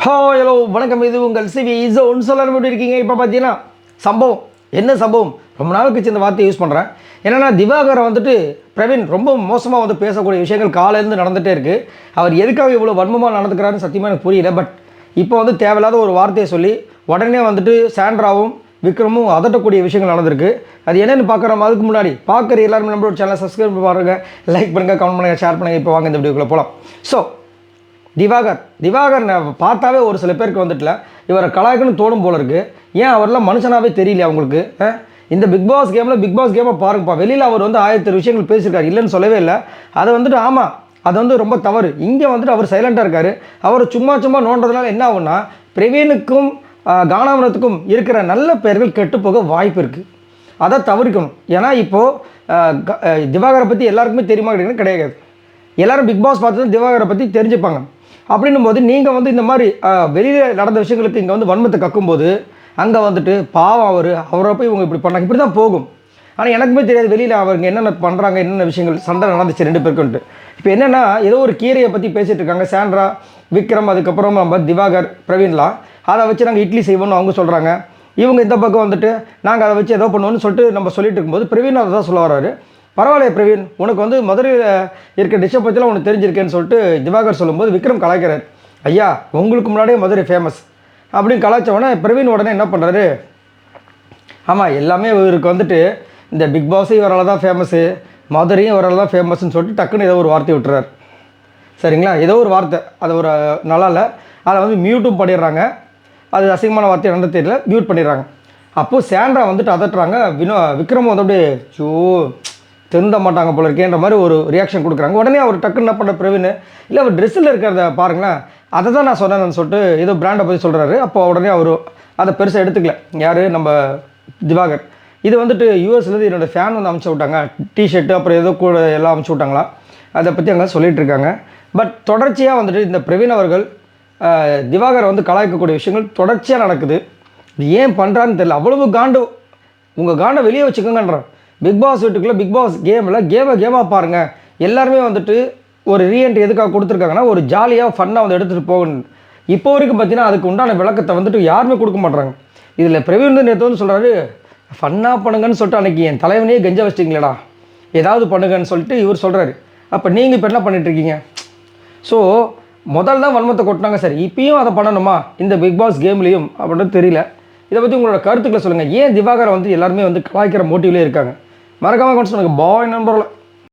Hello வணக்கம். இது உங்கள் சிவி ஒன்று சொல்லணும் எப்படி இருக்கீங்க? இப்போ பார்த்தீங்கன்னா என்ன சம்பவம் ரொம்ப நாள் கழிச்சு இந்த வார்த்தையை யூஸ் பண்ணுறேன். என்னென்னா திவாகரை வந்துட்டு பிரவீன் ரொம்ப மோசமாக வந்து பேசக்கூடிய விஷயங்கள் காலையிலேருந்து நடந்துகிட்டே இருக்குது. அவர் எதுக்காக இவ்வளோ வன்மமாக நடந்துக்கிறாருன்னு சத்தியமாக எனக்கு புரியல. பட் இப்போ வந்து தேவையில்லாத ஒரு வார்த்தையை சொல்லி உடனே வந்துட்டு சாண்ட்ராவும் விக்ரமும் அதட்டக்கூடிய விஷயங்கள் நடந்திருக்கு. அது என்னென்னு பார்க்குறோம். அதுக்கு முன்னாடி பார்க்குற எல்லாருமே நம்மளோட சேனலை சப்ஸ்கிரைப் பண்ணி பாருங்கள், லைக் பண்ணுங்கள், கமெண்ட் பண்ணுங்கள், ஷேர் பண்ணுங்கள். இப்போ வாங்க இந்த வீடியோக்குள்ளே போகலாம். ஸோ திவாகர் பார்த்தாவே ஒரு சில பேருக்கு வந்துட்டுல இவரை கலாய்க்குன்னு தோணும் போல இருக்குது. ஏன் அவரெல்லாம் மனுஷனாகவே தெரியல அவங்களுக்கு? இந்த பிக் பாஸ் கேமை பாருங்கப்பா. வெளியில் அவர் வந்து 1000 விஷயங்கள் பேசியிருக்காரு, இல்லைன்னு சொல்லவே இல்லை. அதை வந்துட்டு ஆமாம், அது வந்து ரொம்ப தவறு. இங்கே வந்துட்டு அவர் சைலண்ட்டாக இருக்கார். அவர் சும்மா நோன்றதுனால என்ன ஆகுன்னா பிரவீனுக்கும் கானாவனத்துக்கும் இருக்கிற நல்ல பெயர்கள் கெட்டுப்போக வாய்ப்பு இருக்குது. அதை தவிர்க்கணும். ஏன்னா இப்போது திவாகரை பற்றி எல்லாருக்குமே தெரியுமா கிடையாது. எல்லோரும் பிக் பாஸ் பார்த்து தான் திவாகரை பற்றி தெரிஞ்சுப்பாங்க. அப்படின்னும் போது நீங்கள் வந்து இந்த மாதிரி வெளியில் நடந்த விஷயங்களுக்கு இங்கே வந்து வன்மத்தை கக்கும்போது அங்கே வந்துட்டு பாவம் அவரை போய் இவங்க இப்படி பண்ணாங்க, இப்படி தான் போகும். ஆனால் எனக்குமே தெரியாது வெளியில் அவங்க என்னென்ன பண்ணுறாங்க, என்னென்ன விஷயங்கள் சண்டை நடந்துச்சு 2 பேருக்குன்ட்டு. இப்போ என்னென்னா ஏதோ ஒரு கீரையை பற்றி பேசிகிட்டு இருக்காங்க சாண்ட்ரா, விக்ரம், அதுக்கப்புறம் நம்ம திவாகர், பிரவீன்லாம். அதை வச்சு நாங்கள் இட்லி செய்வோம்னு அவங்க சொல்கிறாங்க. இவங்க இந்த பக்கம் வந்துட்டு நாங்கள் அதை வச்சு ஏதோ பண்ணுவோன்னு சொல்லிட்டு நம்ம சொல்லிட்டு இருக்கும்போது பிரவீன் அதை தான் சொல்ல வர்றாரு. பரவாயில்லையே பிரவீன், உனக்கு வந்து மதுரையில் இருக்க டிஷ்ஷை பற்றிலாம் உனக்கு தெரிஞ்சிருக்கேன்னு சொல்லிட்டு திவாகர் சொல்லும்போது விக்ரம் கலாய்க்கிறார். ஐயா, உங்களுக்கு முன்னாடியே மதுரை ஃபேமஸ் அப்படின்னு கலாய்ச்சவொடனே பிரவீன் உடனே என்ன பண்ணுறாரு, ஆமாம் எல்லாமே இவருக்கு வந்துட்டு இந்த பிக் பாஸும் இவரால் தான் ஃபேமஸ்ஸு, மதுரையும் இவரால் தான் ஃபேமஸ்ன்னு சொல்லிட்டு டக்குன்னு ஏதோ ஒரு வார்த்தை விட்டுறாரு. சரிங்களா? ஏதோ ஒரு வார்த்தை, அது ஒரு நல்லா இல்லை, அதை வந்து மியூட்டும் பண்ணிடுறாங்க. அது அசிங்கமான வார்த்தை என்னன்னு தெரியல, மியூட் பண்ணிடுறாங்க. அப்போது சாண்ட்ரா வந்துட்டு அதட்டுறாங்க. விக்ரம் வந்து அப்படியே திருந்த மாட்டாங்க போல இருக்கேன்ற மாதிரி ஒரு ரியாக்ஷன் கொடுக்குறாங்க. உடனே அவர் டக்குன்னு என்ன பண்ண பிரவீன், இல்லை அவர் ட்ரெஸ்ஸில் இருக்கிறத பாருங்களேன், அதை தான் நான் சொன்னேன்னு சொல்லிட்டு ஏதோ பிராண்டை பற்றி சொல்கிறாரு. அப்போ உடனே அவர் அதை பெருசாக எடுத்துக்கல. யார்? நம்ம திவாகர். இது வந்துட்டு யூஎஸ்லேருந்து என்னோடய ஃபேன் வந்து அமுச்சு விட்டாங்க, டிஷர்ட்டு அப்புறம் ஏதோ கூட எல்லாம் அமுச்சு விட்டாங்களா, அதை பற்றி அங்கே சொல்லிகிட்டு இருக்காங்க. பட் தொடர்ச்சியாக வந்துட்டு இந்த பிரவீன் அவர்கள் திவாகர் வந்து கலாய்க்கக்கூடிய விஷயங்கள் தொடர்ச்சியாக நடக்குது. ஏன் பண்ணுறான்னு தெரியல. அவ்வளவு காண்டு, உங்கள் காண்டை வெளியே வச்சுக்கோங்கன்றான். பிக் பாஸ் வீட்டுக்குள்ளே பிக் பாஸ் கேமாக பாருங்கள். எல்லாருமே வந்துட்டு ஒரு ரீஎன்ட்ரி எதுக்காக கொடுத்துருக்காங்கன்னா ஒரு ஜாலியாக ஃபன்னாக வந்து எடுத்துகிட்டு போகணும். இப்போ வரைக்கும் பார்த்தீங்கன்னா அதுக்கு உண்டான விளக்கத்தை வந்துட்டு யாருமே கொடுக்க மாட்றாங்க. இதில் பிரவீன் வந்து நேற்று வந்து சொல்கிறாரு, ஃபன்னாக பண்ணுங்கன்னு சொல்லிட்டு அன்றைக்கி என் தலைவனையே கெஞ்ச வச்சிட்டிங்களேடா, ஏதாவது பண்ணுங்கன்னு சொல்லிட்டு இவர் சொல்கிறாரு. அப்போ நீங்கள் இப்போ என்ன பண்ணிட்டுருக்கீங்க? ஸோ முதல் தான் வன்மத்தை கொட்டினாங்க, சரி இப்பயும் அதை பண்ணணுமா இந்த பிக் பாஸ் கேம்லேயும் அப்படின்றது தெரியல. இதை பற்றி உங்களோட கருத்துக்களை சொல்லுங்கள். ஏன் திவாகரை வந்து எல்லாருமே வந்து கலாய்க்கிற மோட்டிவ்லேயே இருக்காங்க? மறக்காமல் கொண்டு சொல்லுங்கள். பாய் நண்பர்களே.